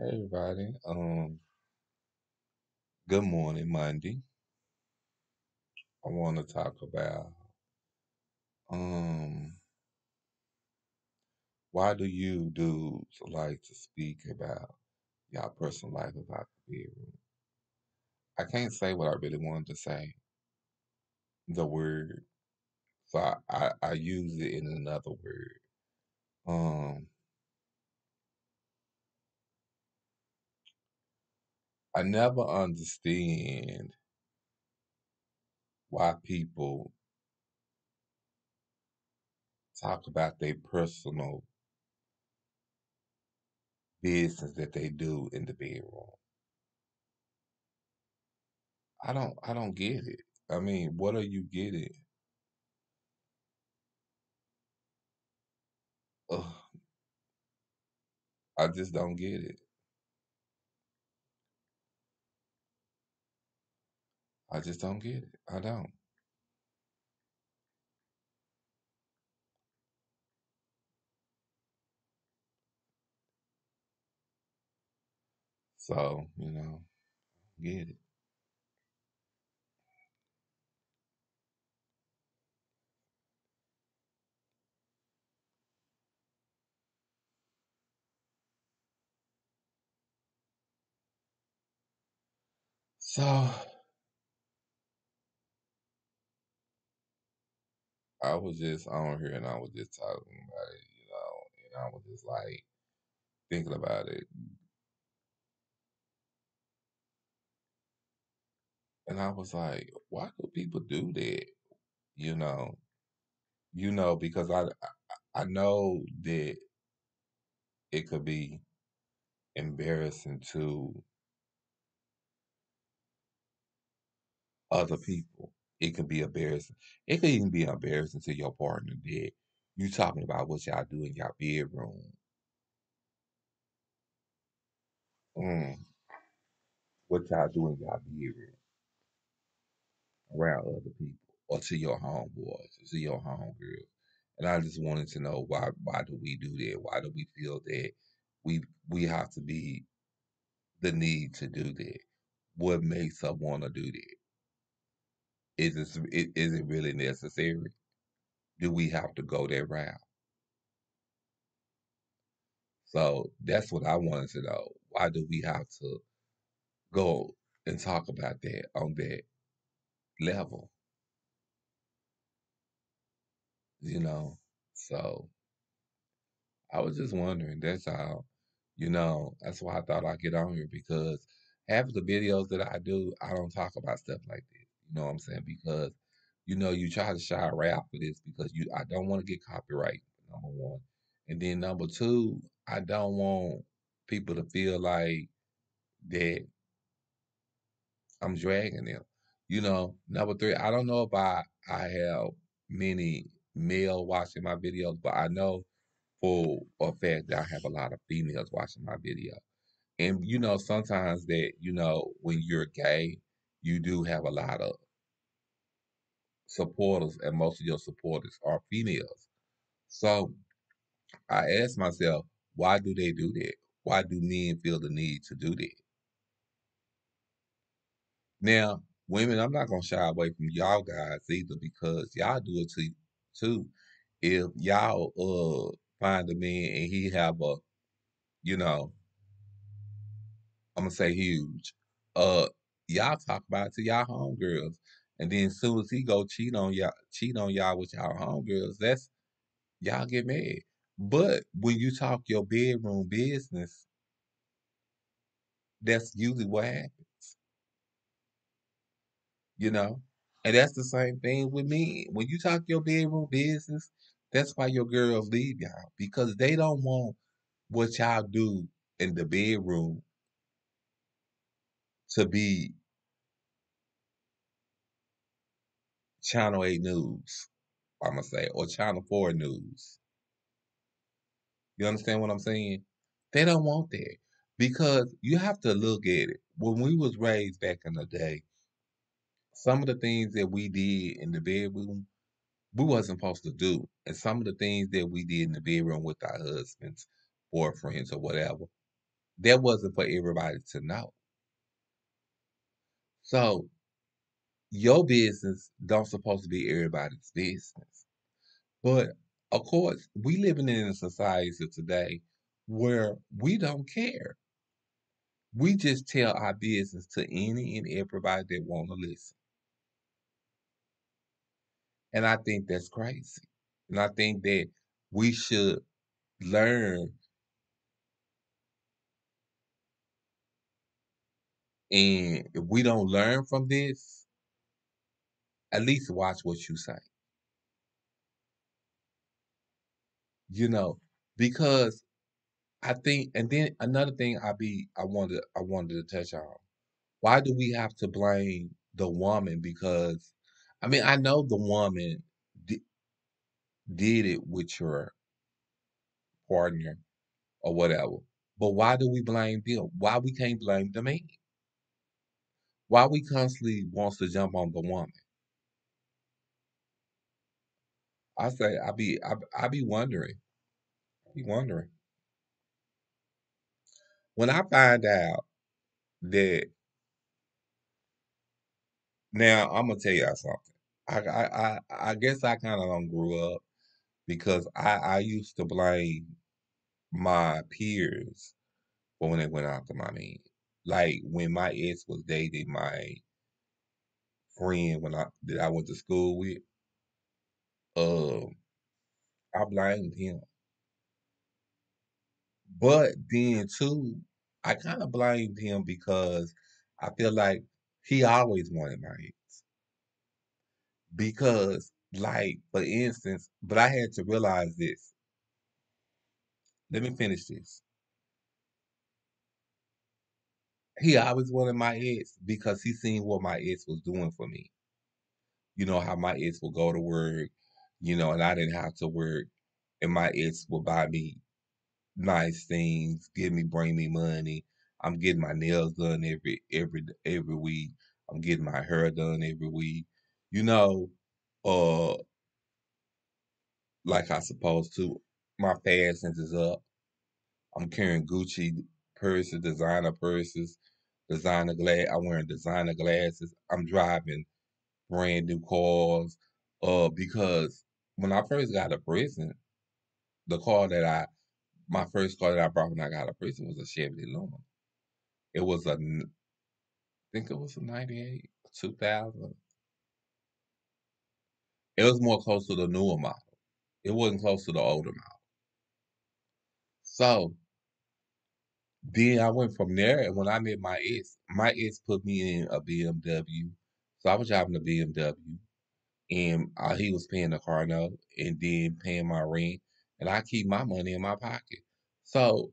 Hey everybody. Good morning, Monday. I want to talk about um why do you dudes like to speak about y'all personal life about the bedroom? I can't say what I really wanted to say, the word, so I use it in another word. Um, I never understand why people talk about their personal business that they do in the bedroom. I don't get it. I mean, what are you getting? Ugh, I just don't get it. I just don't get it. I don't. So, get it. So, I was just on here and I was just talking about it, and I was just like thinking about it. And I was like, why do people do that? You know, because I know that it could be embarrassing to other people. It could be embarrassing. It could even be embarrassing to your partner that you talking about what y'all do in your bedroom. Mm, what y'all do in your bedroom around other people or to your homeboys or to your homegirls. And I just wanted to know why do we do that? Why do we feel that we we have to be the need to do that? What makes us want to do that? Is it really necessary? Do we have to go that route? So that's what I wanted to know. Why do we have to go and talk about that on that level? You know? So I was just wondering, that's all. That's why I thought I'd get on here because half of the videos that I do, I don't talk about stuff like this. You know what I'm saying? Because, you try to shy right out for this because I don't want to get copyright, number one. And then number two, I don't want people to feel like that I'm dragging them. Number three, I don't know if I have many male watching my videos, but I know for a fact that I have a lot of females watching my video. And sometimes that, when you're gay, you do have a lot of supporters, and most of your supporters are females. So I ask myself, why do they do that? Why do men feel the need to do that? Now, women, I'm not gonna shy away from y'all guys either because y'all do it too. If y'all find a man and he have a, you know, I'm gonna say huge. Uh, y'all talk about it to y'all homegirls, and then soon as he go cheat on y'all with y'all homegirls, that's y'all get mad. But when you talk your bedroom business, that's usually what happens, you know. And that's the same thing with me. When you talk your bedroom business, that's why your girls leave y'all because they don't want what y'all do in the bedroom to be Channel 8 News, I'm gonna say, or Channel 4 News. You understand what I'm saying? They don't want that because you have to look at it. When we was raised back in the day, some of the things that we did in the bedroom, we wasn't supposed to do. And some of the things that we did in the bedroom with our husbands, boyfriends, or whatever, that wasn't for everybody to know. So your business don't supposed to be everybody's business. But of course, we living in a society today where we don't care. We just tell our business to any and everybody that want to listen. And I think that's crazy. And I think that we should learn, and if we don't learn from this, at least watch what you say. You know, because I think, and then another thing I wanted to touch on. Why do we have to blame the woman? Because I mean, I know the woman di- did it with your partner or whatever, but why do we blame them? Why we can't blame the man? Why we constantly wants to jump on the woman? I say I be wondering. I be wondering when I find out that. Now I'm gonna tell y'all something. I guess I kind of don't grew up because I used to blame my peers for when they went after my man. Like when my ex was dating my friend that I went to school with, um, I blamed him. But then too, I kind of blamed him because I feel like he always wanted my ex. Because, like, for instance, but I had to realize this. Let me finish this. He always wanted my ex because he seen what my ex was doing for me. You know how my ex would go to work, and I didn't have to work, and my ex would buy me nice things, bring me money. I'm getting my nails done every week. I'm getting my hair done every week. You know, uh, like I supposed to. My fashions is up. I'm carrying Gucci purses, designer purses, designer glass. I'm wearing designer glasses. I'm driving brand new cars. Because when I first got to prison, the car that I my first car that I brought when I got out of prison was a Chevy Luna. It was I think it was a 98, 2000. It was more close to the newer model. It wasn't close to the older model. So then I went from there, and when I met my ex put me in a BMW. So I was driving a BMW, and he was paying the car note and then paying my rent, and I keep my money in my pocket. So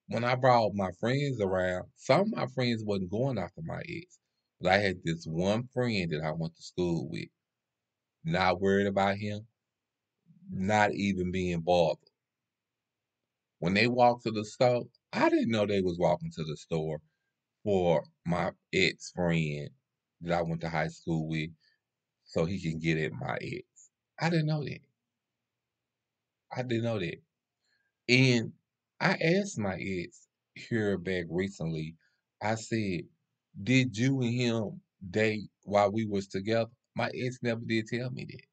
when I brought my friends around, some of my friends wasn't going after my ex, but I had this one friend that I went to school with, not worried about him, not even being bothered. When they walked to the store, I didn't know they was walking to the store for my ex friend that I went to high school with so he can get at my ex. I didn't know that. I didn't know that. And I asked my ex here back recently, I said, did you and him date while we was together? My ex never did tell me that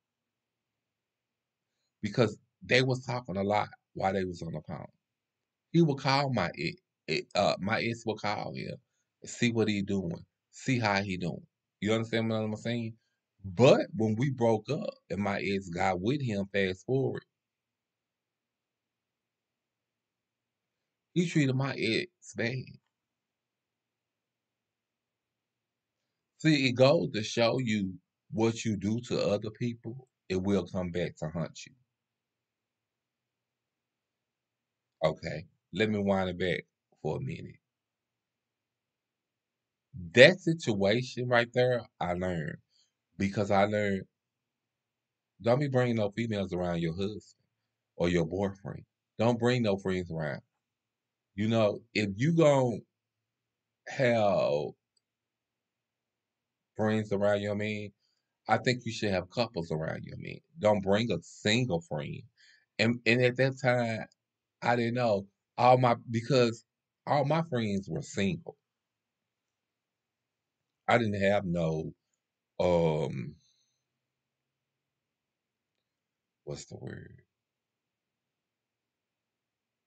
because they was talking a lot while they was on the phone. He would call my ex would call him, see what he doing, see how he doing. You understand what I'm saying? But when we broke up and my ex got with him, fast forward, he treated my ex bad. See, it goes to show you what you do to other people, it will come back to haunt you. Okay, let me wind it back for a minute. That situation right there, I learned because I learned don't be bringing no females around your husband or your boyfriend. Don't bring no friends around. If you gonna have friends around your man, I think you should have couples around your man. Don't bring a single friend. And at that time, I didn't know all my because all my friends were single. I didn't have no um what's the word?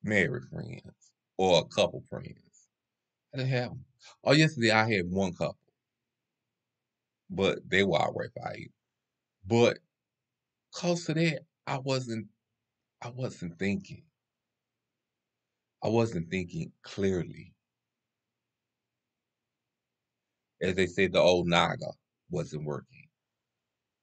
Married friends or a couple friends. I didn't have them. Oh, yesterday I had one couple, but they were already fighting. But close to that, I wasn't thinking. I wasn't thinking clearly. As they said, the old Naga wasn't working.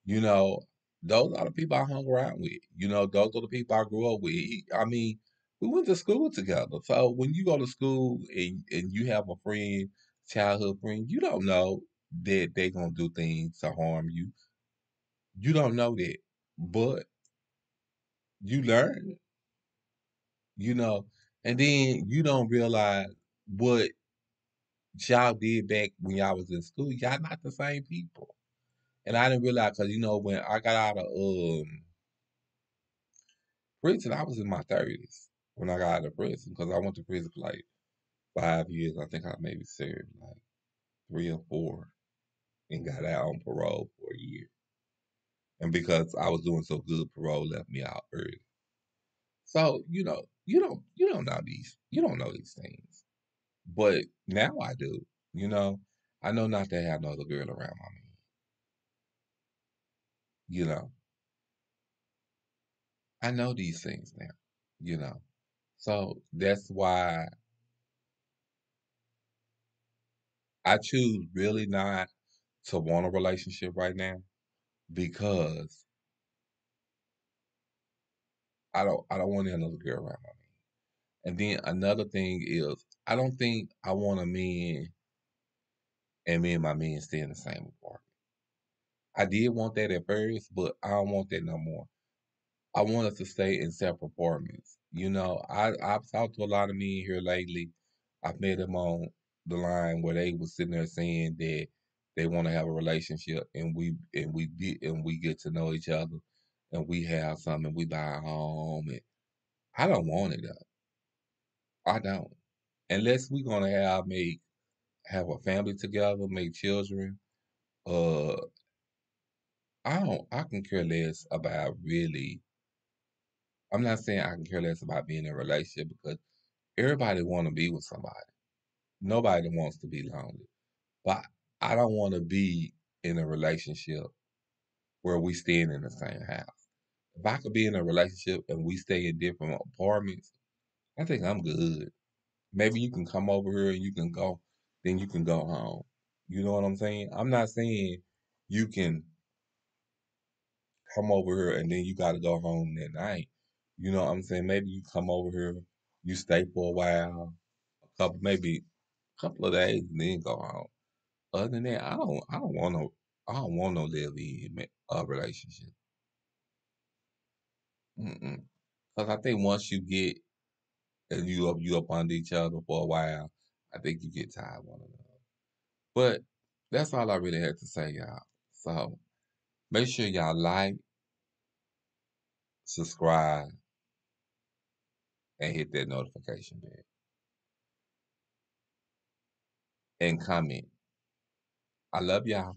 You know, those are the people I hung around with. You know, those are the people I grew up with. I mean, we went to school together. So when you go to school and you have a friend, childhood friend, you don't know that they're gonna do things to harm you. You don't know that. But you learn, you know, and then you don't realize what y'all did back when y'all was in school. Y'all not the same people. And I didn't realize because when I got out of prison, I was in my 30s when I got out of prison because I went to prison for like 5 years. I think I maybe served like 3 or 4 and got out on parole for a year. And because I was doing so good, parole left me out early. So you don't know these things, but now I do. You know, I know not to have another girl around my man. You know, I know these things now. You know, so that's why I choose really not to want a relationship right now because I don't want another girl around me. And then another thing is I don't think I want a man and me and my man stay in the same apartment. I did want that at first, but I don't want that no more. I want us to stay in separate apartments. I've talked to a lot of men here lately. I've met them on the line where they was sitting there saying that they want to have a relationship, and we get to know each other, and we have something, and we buy a home, and I don't want it though. I don't. Unless we're gonna have a family together, make children. Uh, I don't. I can care less about really. I'm not saying I can care less about being in a relationship because everybody want to be with somebody. Nobody wants to be lonely. But I don't want to be in a relationship where we staying in the same house. If I could be in a relationship and we stay in different apartments, I think I'm good. Maybe you can come over here and you can go, then you can go home. You know what I'm saying? I'm not saying you can come over here and then you got to go home that night. You know what I'm saying? Maybe you come over here, you stay for a while, maybe a couple of days, and then go home. Other than that, I don't want no relationship. Because I think once you get and you up under each other for a while, I think you get tired of one another. But that's all I really had to say, y'all. So make sure y'all like, subscribe, and hit that notification bell and comment. I love y'all.